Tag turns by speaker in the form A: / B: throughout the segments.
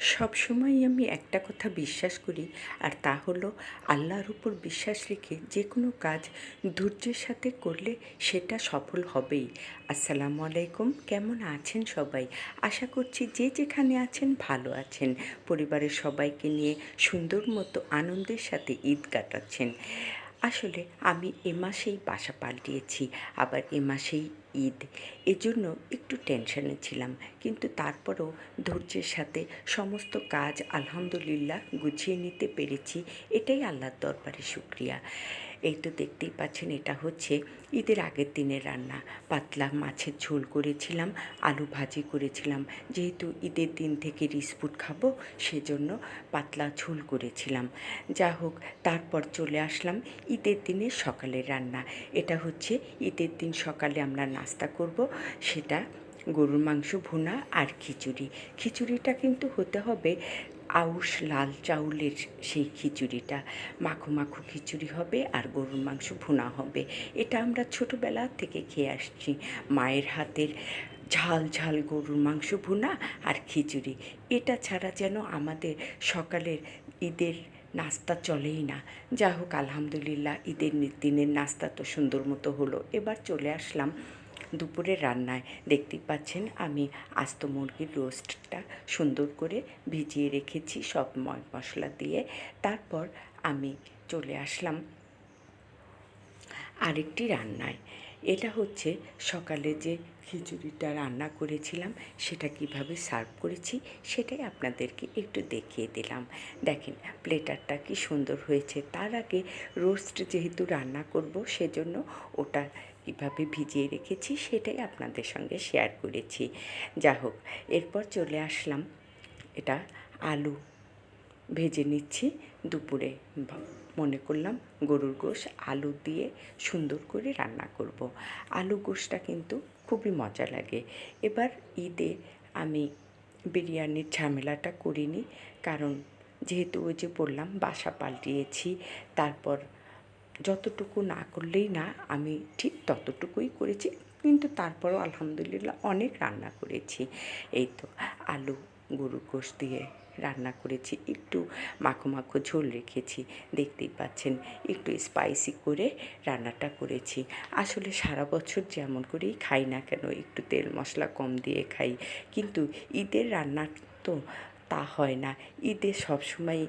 A: সবসময়ই আমি একটা কথা বিশ্বাস করি, আর তা হলো আল্লাহর উপর বিশ্বাস রেখে যে কোনো কাজ ধৈর্যের সাথে করলে সেটা সফল হবেই। আসসালামু আলাইকুম, কেমন আছেন সবাই? আশা করছি যে যেখানে আছেন ভালো আছেন, পরিবারের সবাইকে নিয়ে সুন্দর মতো আনন্দের সাথে ঈদ কাটাচ্ছেন। আসলে আমি এ মাসেই বাসা পাল্টিয়েছি, আবার এ মাসেই ঈদ। এজন্য একটু টেনশনে ছিলাম, কিন্তু তারপরও ধৈর্যের সাথে সমস্ত কাজ আলহামদুলিল্লাহ গুছিয়ে নিতে পেরেছি। এটাই আল্লাহর দরবারে শুকরিয়া। এই তো দেখতেই পাচ্ছেন, এটা হচ্ছে ঈদের আগের দিনের রান্না। পাতলা মাছের ঝোল করেছিলাম, আলু ভাজি করেছিলাম। যেহেতু ঈদের দিন থেকে রিসপুট খাবো, সেজন্য পাতলা ঝোল করেছিলাম। যা হোক, তারপর চলে আসলাম ঈদের দিনের সকালের রান্না। এটা হচ্ছে ঈদের দিন সকালে আমরা নাস্তা করব, সেটা গরুর মাংস ভুনা আর খিচুড়ি। খিচুড়িটা কিন্তু হতে হবে আউশ লাল চাউলের, সেই খিচুড়িটা মাখো মাখো খিচুড়ি হবে আর গরুর মাংস ভুনা হবে। এটা আমরা ছোটোবেলা থেকে খেয়ে আসছি, মায়ের হাতের ঝাল ঝাল গরুর মাংস ভুনা আর খিচুড়ি। এটা ছাড়া যেন আমাদের সকালের ঈদের নাস্তা চলেই না। যা হোক, আলহামদুলিল্লাহ ঈদের দিনের নাস্তা তো সুন্দর মতো হলো। এবার চলে আসলাম দুপুরের রান্নায়। দেখতেই পাচ্ছেন, আমি আস্ত মুরগির রোস্টটা সুন্দর করে ভিজিয়ে রেখেছি সব মশলা দিয়ে। তারপর আমি চলে আসলাম আরেকটি রান্নায়। এটা হচ্ছে সকালে যে খিচুড়িটা রান্না করেছিলাম, সেটা কিভাবে সার্ভ করেছি সেটাই আপনাদেরকে একটু দেখিয়ে দিলাম। দেখেন প্লেটারটা কি সুন্দর হয়েছে। তার আগে রোস্ট যেহেতু রান্না করব, সেজন্য ওটা কীভাবে ভিজিয়ে রেখেছি সেটাই আপনাদের সঙ্গে শেয়ার করেছি। যা হোক, এরপর চলে আসলাম, এটা আলু ভেজে নিচ্ছি। দুপুরে মনে করলাম গরুর গোশ আলু দিয়ে সুন্দর করে রান্না করব। আলু গোশটা কিন্তু খুবই মজা লাগে। এবার ঈদে আমি বিরিয়ানির ঝামেলাটা করিনি, কারণ যেহেতু ওই যে বললাম বাসা পাল্টিয়েছি, তারপর যতটুকু না করলেই না, আমি ঠিক ততটুকুই করেছি। কিন্তু তারপরও আলহামদুলিল্লাহ অনেক রান্না করেছি। এই তো আলু গরুর গোশ দিয়ে রান্না করেছি, একটু মাখো মাখো ঝোল রেখেছি। দেখতেই পাচ্ছেন একটু স্পাইসি করে রান্নাটা করেছি। আসলে সারা বছর যেমন করেই খাই না কেন, একটু তেল মশলা কম দিয়ে খাই, কিন্তু ঈদের রান্না তো তা হয় না। ঈদে সবসময়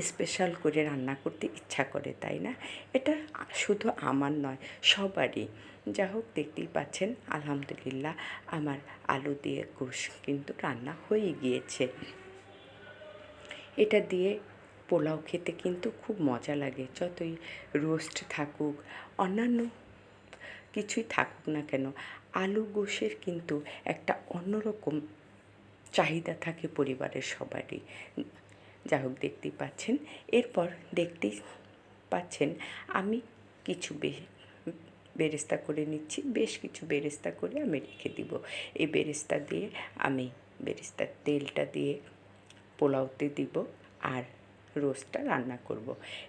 A: স্পেশাল করে রান্না করতে ইচ্ছা করে, তাই না? এটা শুধু আমার নয়, সবারই। যা হোক, দেখতেই পাচ্ছেন আলহামদুলিল্লাহ আমার আলু দিয়ে গোশ কিন্তু রান্না হয়ে গিয়েছে। এটা দিয়ে পোলাও খেতে কিন্তু খুব মজা লাগে। যতই রোস্ট থাকুক, অন্যান্য কিছুই থাকুক না কেন, আলু গোশের কিন্তু একটা অন্যরকম চাহিদা থাকে পরিবারের সবারই। যা হোক, দেখতেই পাচ্ছেন। এরপর দেখতেই পাচ্ছেন আমি কিছু বেরেস্তা করে নিচ্ছি। বেশ কিছু বেরেস্তা করে আমি রেখে দিব। এই বেরেস্তা দিয়ে আমি বেরেস্তার তেলটা দিয়ে পোলাওতে দিব আর রোস্টটা রান্না করব।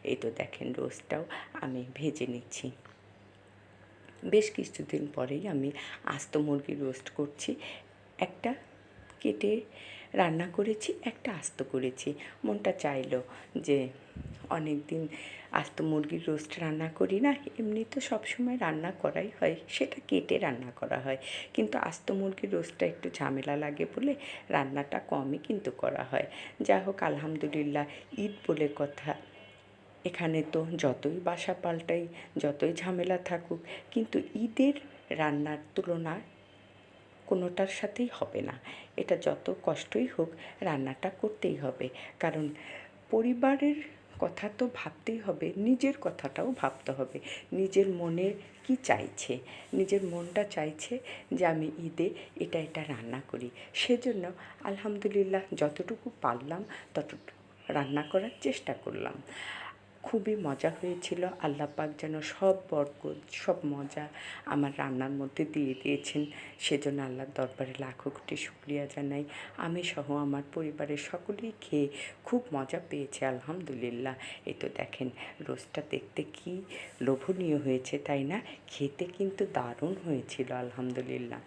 A: এই তো দেখেন, রোস্টটাও আমি ভেজে নিচ্ছি। বেশ কিছুদিন পরেই আমি আস্ত মুরগি রোস্ট করছি। একটা কেটে রান্না করেছি, একটা আস্ত করেছি। মনটা চাইলো যে অনেক দিন আস্ত মুরগির রোস্ট রান্না করি না, এমনি তো সবসময় রান্না করাই হয়, সেটা কেটে রান্না করা হয়, কিন্তু আস্ত মুরগির রোস্টটা একটু ঝামেলা লাগে বলে রান্নাটা কমই কিন্তু করা হয়। যা হোক, আলহামদুলিল্লাহ ঈদ বলে কথা, এখানে তো যতই বাসা পাল্টাই, যতই ঝামেলা থাকুক, কিন্তু ঈদের রান্নার তুলনা কোনোটার সাথেই হবে না। এটা যত কষ্টই হোক, রান্নাটা করতেই হবে, কারণ পরিবারের কথা তো ভাবতেই হবে, নিজের কথাটাও ভাবতে হবে। নিজের মনে কি চাইছে, নিজের মনটা চাইছে যে আমি ঈদে এটা এটা রান্না করি, সেজন্য আলহামদুলিল্লাহ যতটুকু পারলাম ততটুকু রান্না করার চেষ্টা করলাম। খুবই মজা হয়েছিল। আল্লাহ পাক যেন সব বরকত, সব মজা আমার রান্নার মধ্যে দিয়ে দিয়েছেন, সেজন্য আল্লাহর দরবারে লাখো কোটি শুকরিয়া জানাই। আমি সহ আমার পরিবারের সকলেই খেয়ে খুব মজা পেয়েছে আলহামদুলিল্লাহ। এই তো দেখেন, রোস্টটা দেখতে কি লোভনীয় হয়েছে, তাই না? খেতে কিন্তু দারুণ হয়েছিল আলহামদুলিল্লাহ।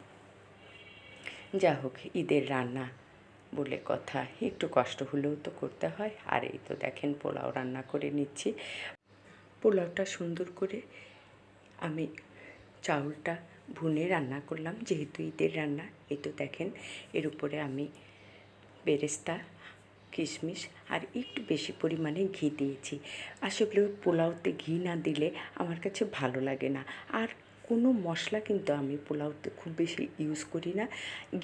A: যা হোক, ঈদের রান্না বলে কথা, একটু কষ্ট হলেও তো করতে হয়। আর এই তো দেখেন পোলাও রান্না করে নিচ্ছি। পোলাওটা সুন্দর করে আমি চাউলটা ভুনে রান্না করলাম, যেহেতু ঈদের রান্না। এই তো দেখেন এর উপরে আমি বেরেস্তা, কিশমিশ আর একটু বেশি পরিমাণে ঘি দিয়েছি। আসলে পোলাওতে ঘি না দিলে আমার কাছে ভালো লাগে না। আর কোনো মশলা কিন্তু আমি পোলাওতে খুব বেশি ইউজ করি না,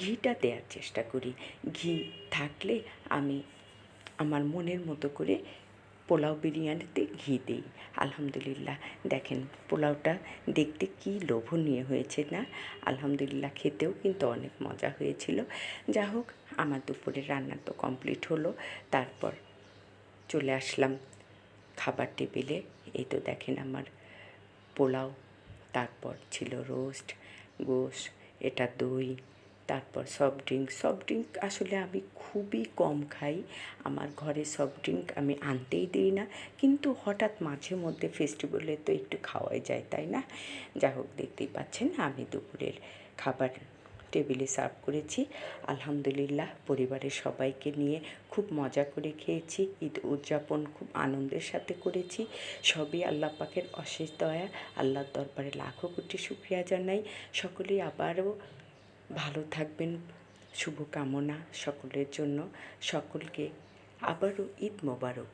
A: ঘিটা দেওয়ার চেষ্টা করি। ঘি থাকলে আমি আমার মনের মতো করে পোলাও বিরিয়ানিতে ঘি দিই। আলহামদুলিল্লাহ, দেখেন পোলাওটা দেখতে কী লোভনীয় হয়েছে না? আলহামদুলিল্লাহ, খেতেও কিন্তু অনেক মজা হয়েছিল। যা হোক, আমার দুপুরের রান্না তো কমপ্লিট হলো। তারপর চলে আসলাম খাবার টেবিলে। এই তো দেখেন আমার পোলাও, তারপর ছিল রোস্ট, গোশ, এটা দই, তারপর সফট ড্রিঙ্ক আসলে আমি খুবই কম খাই। আমার ঘরে সফট ড্রিঙ্ক আমি আনতেই দিই না, কিন্তু হঠাৎ মাঝে মধ্যে ফেস্টিভ্যালে তো একটু খাওয়াই যায়, তাই না? যা হোক, দেখতেই পাচ্ছেন আমি দুপুরের খাবার টেবিলে সার্ভ করেছি। আলহামদুলিল্লাহ, পরিবারের সবাইকে নিয়ে খুব মজা করে খেয়েছি। ঈদ উদযাপন খুব আনন্দের সাথে করেছি। সবই আল্লাহ পাকের অশেষ দয়া। আল্লাহর দরবারে লাখো কোটি শুকরিয়া জানাই। সকলেই আবারও ভালো থাকবেন, শুভকামনা সকলের জন্য। সকলকে আবারও ঈদ মোবারক।